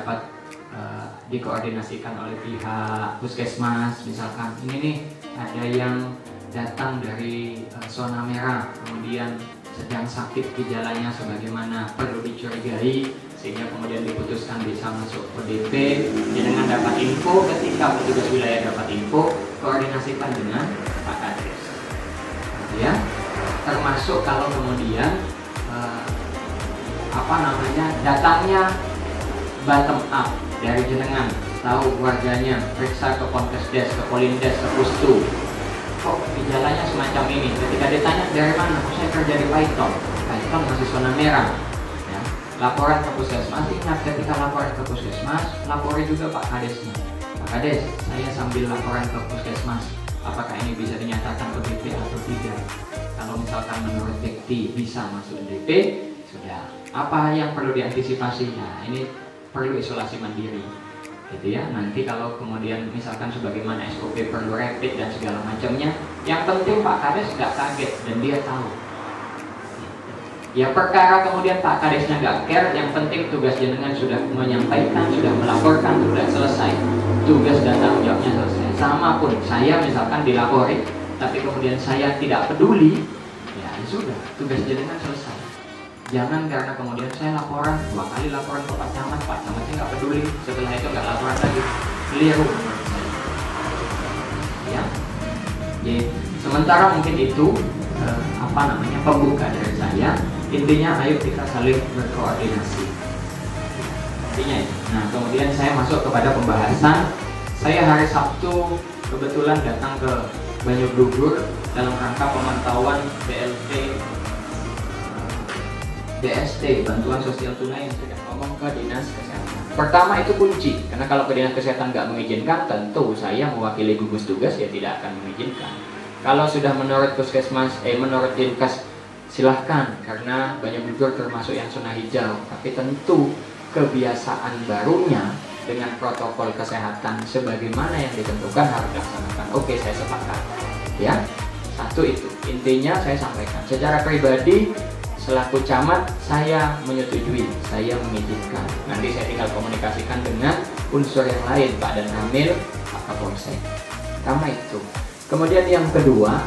dapat dikoordinasikan oleh pihak puskesmas. Misalkan ini nih ada yang datang dari zona merah, kemudian sedang sakit gejalanya sebagaimana perlu dicurigai, sehingga kemudian diputuskan bisa masuk ODP. Dengan dapat info, ketika petugas wilayah dapat info, koordinasikan dengan Pak Kades, ya. Termasuk kalau kemudian datangnya bottom up dari jenengan, tahu warganya, periksa ke Ponkesdes, ke Polindes, ke Pustu, kok gejalanya semacam ini. Ketika ditanya dari mana, saya kerja di Paiton masih zona merah, ya. Laporan ke puskesmas. Ingat, ketika laporan ke puskesmas, lapori juga Pak Kadesnya. Pak Kades, saya sambil laporan ke puskesmas, apakah ini bisa dinyatakan ODP atau tidak? Kalau misalkan menurut Dekti bisa masuk ODP, sudah. Apa yang perlu diantisipasi? Nah, ini perlu isolasi mandiri, gitu ya. Nanti kalau kemudian misalkan sebagaimana SOP perlu rapid dan segala macamnya, yang penting Pak Kades nggak kaget dan dia tahu. Ya, perkara kemudian Pak Kadesnya nggak care, yang penting tugas jenengan sudah menyampaikan, sudah melaporkan, sudah selesai. Tugas dan tanggung jawabnya selesai. Sama pun saya misalkan dilapori, tapi kemudian saya tidak peduli, ya sudah, tugas jenengan selesai. Jangan karena kemudian saya laporan 2 kali laporan ke Pak Camatnya nggak peduli, setelah itu nggak laporan lagi, keliru. Ya, jadi sementara mungkin itu pembuka dari saya. Intinya ayo kita saling berkoordinasi. Intinya itu. Nah, kemudian saya masuk kepada pembahasan. Saya hari Sabtu kebetulan datang ke Banyudugur dalam rangka pemantauan BST, bantuan sosial tunai yang sudah ngomong ke dinas kesehatan. Pertama itu kunci, karena kalau ke dinas kesehatan nggak mengizinkan, tentu saya mewakili gugus tugas ya tidak akan mengizinkan. Kalau sudah menurut puskesmas, menurut dinkes, silahkan, karena Banyudugur termasuk yang zona hijau. Tapi tentu kebiasaan barunya dengan protokol kesehatan sebagaimana yang ditentukan harus dilaksanakan. Oke, saya sepakat. Ya, satu itu. Intinya saya sampaikan. Secara pribadi, selaku camat, saya menyetujui, saya mengizinkan. Nanti saya tinggal komunikasikan dengan unsur yang lain, Pak Dan Ramil, Pak Kapolsek. Pertama itu. Kemudian yang kedua,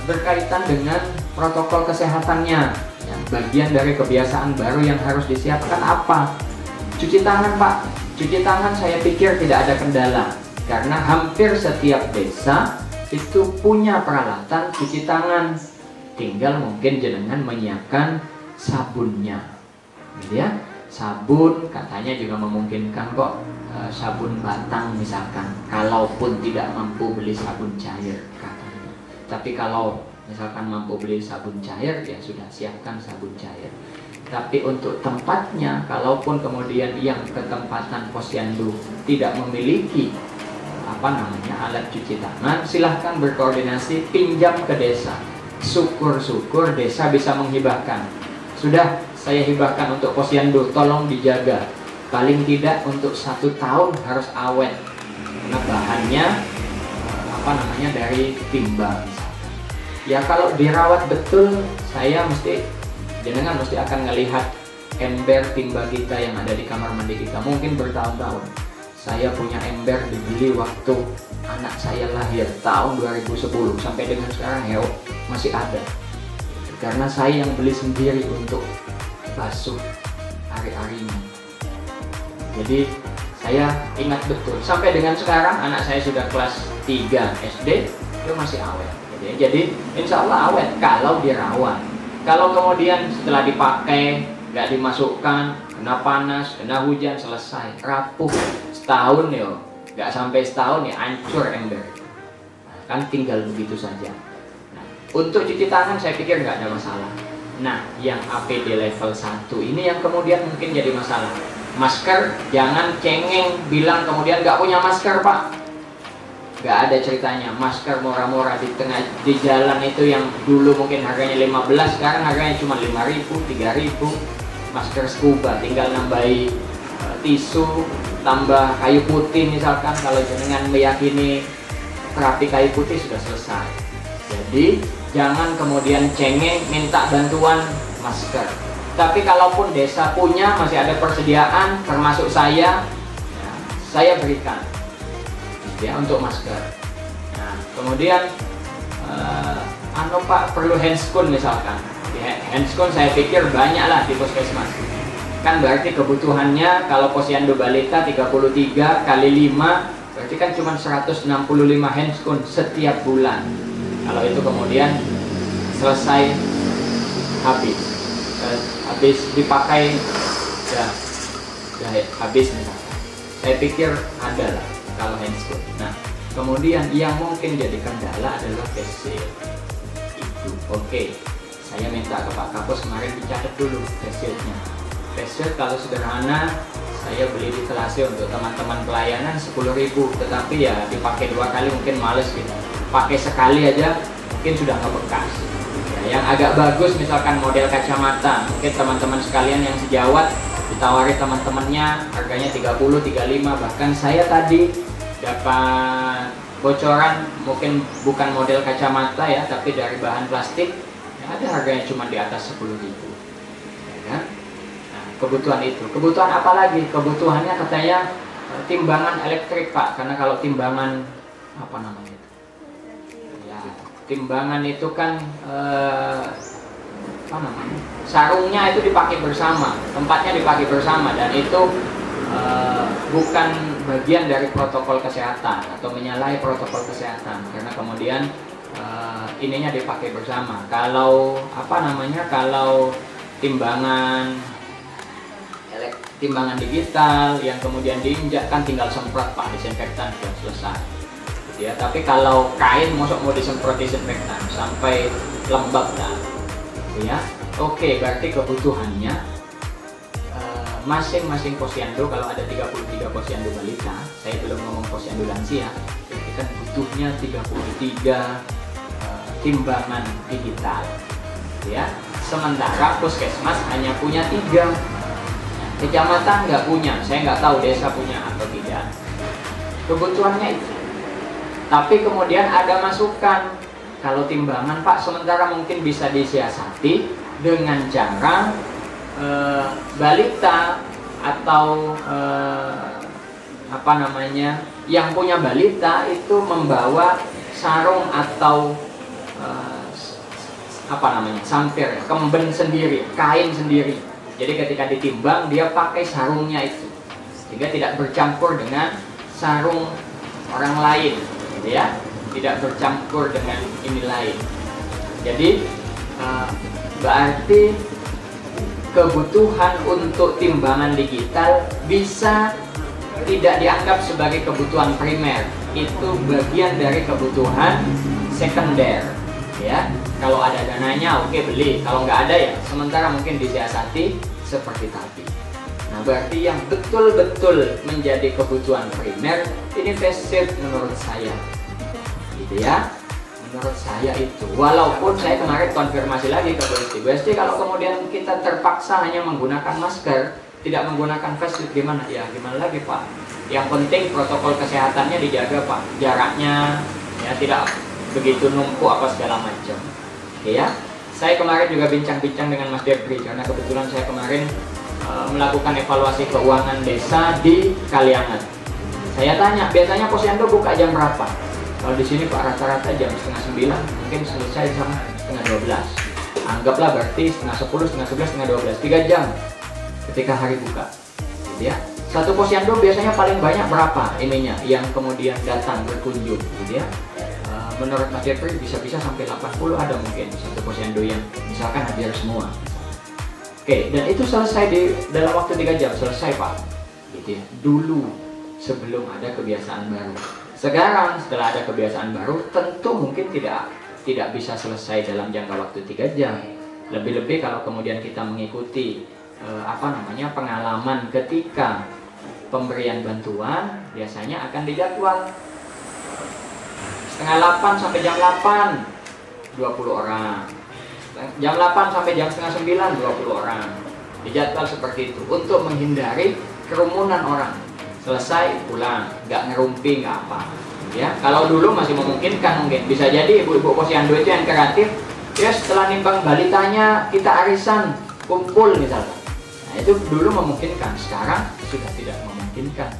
berkaitan dengan protokol kesehatannya. Ya, bagian dari kebiasaan baru yang harus disiapkan apa? Cuci tangan, Pak. Cuci tangan saya pikir tidak ada kendala, karena hampir setiap desa itu punya peralatan cuci tangan. Tinggal mungkin jenengan menyiapkan sabunnya, gitu ya. Sabun katanya juga memungkinkan kok, sabun batang misalkan, kalaupun tidak mampu beli sabun cair katanya. Tapi kalau misalkan mampu beli sabun cair, ya sudah siapkan sabun cair. Tapi untuk tempatnya, kalaupun kemudian yang ketempatan posyandu tidak memiliki alat cuci tangan, silahkan berkoordinasi pinjam ke desa. Syukur-syukur desa bisa menghibahkan. Sudah saya hibahkan untuk posyandu, tolong dijaga. Paling tidak untuk 1 tahun harus awet. Karena bahannya dari timba misalkan. Ya kalau dirawat betul, jenengan mesti akan melihat ember timba kita yang ada di kamar mandi kita. Mungkin bertahun-tahun. Saya punya ember dibeli waktu anak saya lahir tahun 2010 sampai dengan sekarang masih ada, karena saya yang beli sendiri untuk basuh hari-harinya. Jadi saya ingat betul sampai dengan sekarang anak saya sudah kelas 3 SD itu masih awet. Jadi insya Allah awet kalau dirawat. Kalau kemudian setelah dipakai nggak dimasukkan, kena panas, kena hujan, selesai rapuh, setahun nggak sampai setahun hancur ember. Kan tinggal begitu saja. Untuk cuci tangan saya pikir nggak ada masalah. Nah, yang APD level 1 ini yang kemudian mungkin jadi masalah. Masker, jangan cengeng bilang kemudian nggak punya masker, Pak. Nggak ada ceritanya. Masker murah-murah di jalan itu yang dulu mungkin harganya 15, sekarang harganya cuma 5.000, 3.000. Masker scuba, tinggal nambahi tisu, tambah kayu putih misalkan. Kalau jenengan meyakini terapi kayu putih sudah selesai. Jadi jangan kemudian cengeng minta bantuan masker. Tapi kalaupun desa punya, masih ada persediaan, termasuk saya, ya, saya berikan ya untuk masker. Nah, kemudian Pak perlu handscoon misalkan. Handscoon saya pikir banyak lah di puskesmas. Kan berarti kebutuhannya kalau posyandu balita 33 kali 5 berarti kan cuma 165 handscoon setiap bulan. Kalau itu kemudian selesai habis dipakai ya habis misalkan. Saya pikir ada lah kalau handscoon. Nah, kemudian yang mungkin jadi kendala adalah face shield. Itu oke. Saya minta ke Pak Kapus kemarin dicatat dulu face shieldnya. Face shield kalau sederhana saya beli di Telase untuk teman-teman pelayanan 10.000, tetapi ya dipakai 2 kali mungkin males gitu. Pakai sekali aja mungkin sudah ngebekas. Ya, yang agak bagus misalkan model kacamata, mungkin teman-teman sekalian yang sejawat ditawari teman-temannya harganya 30, 35, bahkan saya tadi dapat bocoran mungkin bukan model kacamata ya, tapi dari bahan plastik ya, ada harganya cuma di atas 10.000 ya kan? Kebutuhan itu. Kebutuhan apa lagi? Kebutuhannya katanya timbangan elektrik Pak, karena kalau timbangan apa namanya itu? Ya, timbangan itu kan apa namanya? Sarungnya itu dipakai bersama, tempatnya dipakai bersama, dan itu bukan bagian dari protokol kesehatan atau menyalahi protokol kesehatan, karena kemudian ininya dipakai bersama. Kalau apa namanya? Kalau timbangan digital yang kemudian diinjak kan tinggal semprot Pak, disinfektan sudah selesai ya. Tapi kalau kain mau disemprot disinfektan sampai lembab dah ya. Oke, berarti kebutuhannya masing-masing posyandu, kalau ada 33 posyandu balita, saya belum ngomong posyandu lansia, jadi kan butuhnya 33 timbangan digital ya. Sementara puskesmas hanya punya 3, kecamatan nggak punya, saya nggak tahu desa punya atau tidak. Kebutuhannya itu. Tapi kemudian ada masukan, kalau timbangan Pak sementara mungkin bisa disiasati dengan cara balita atau apa namanya, yang punya balita itu membawa sarung atau apa namanya, sampir, kemben sendiri, kain sendiri. Jadi ketika ditimbang dia pakai sarungnya itu, sehingga tidak bercampur dengan sarung orang lain, gitu ya, tidak bercampur dengan ini lain. Jadi berarti kebutuhan untuk timbangan digital bisa tidak dianggap sebagai kebutuhan primer, itu bagian dari kebutuhan sekunder. Ya, kalau ada dananya oke beli, kalau nggak ada ya sementara mungkin disiasati seperti tadi. Nah, berarti yang betul-betul menjadi kebutuhan primer ini face shield menurut saya, gitu ya. Menurut saya itu, walaupun saya kemarin konfirmasi lagi ke BSD, kalau kemudian kita terpaksa hanya menggunakan masker, tidak menggunakan face shield gimana? Ya gimana lagi Pak? Yang penting protokol kesehatannya dijaga Pak, jaraknya ya tidak begitu numpuk apa segala macam. Oke ya, saya kemarin juga bincang-bincang dengan Mas Debri karena kebetulan saya kemarin melakukan evaluasi keuangan desa di Kaliangan. Saya tanya, biasanya posyandu buka jam berapa? Kalau di sini Pak rata-rata jam 8:30, mungkin selesai jam 11:30. Anggaplah berarti 10:30, 11:30, 12, 3 jam ketika hari buka. Gitu ya. Satu posyandu biasanya paling banyak berapa ininya yang kemudian datang berkunjung, gitu ya. Menurut Mas Jeffrey bisa-bisa sampai 80 ada mungkin satu posyandu yang misalkan hadir semua. Oke, dan itu selesai dalam waktu 3 jam, selesai Pak, gitu ya. Dulu sebelum ada kebiasaan baru. Sekarang setelah ada kebiasaan baru, tentu mungkin tidak bisa selesai dalam jangka waktu 3 jam. Lebih-lebih kalau kemudian kita mengikuti pengalaman ketika pemberian bantuan, biasanya akan dijadwal 7:30 sampai jam 8 20 orang, jam 8 sampai jam 8:30 20 orang, dijadwal seperti itu untuk menghindari kerumunan orang. Selesai pulang, nggak ngerumpi, nggak apa ya. Kalau dulu masih memungkinkan, mungkin bisa jadi ibu-ibu posyandu itu yang kreatif ya, setelah nimbang balitanya kita arisan kumpul misalkan. Nah itu dulu memungkinkan, sekarang sudah tidak memungkinkan.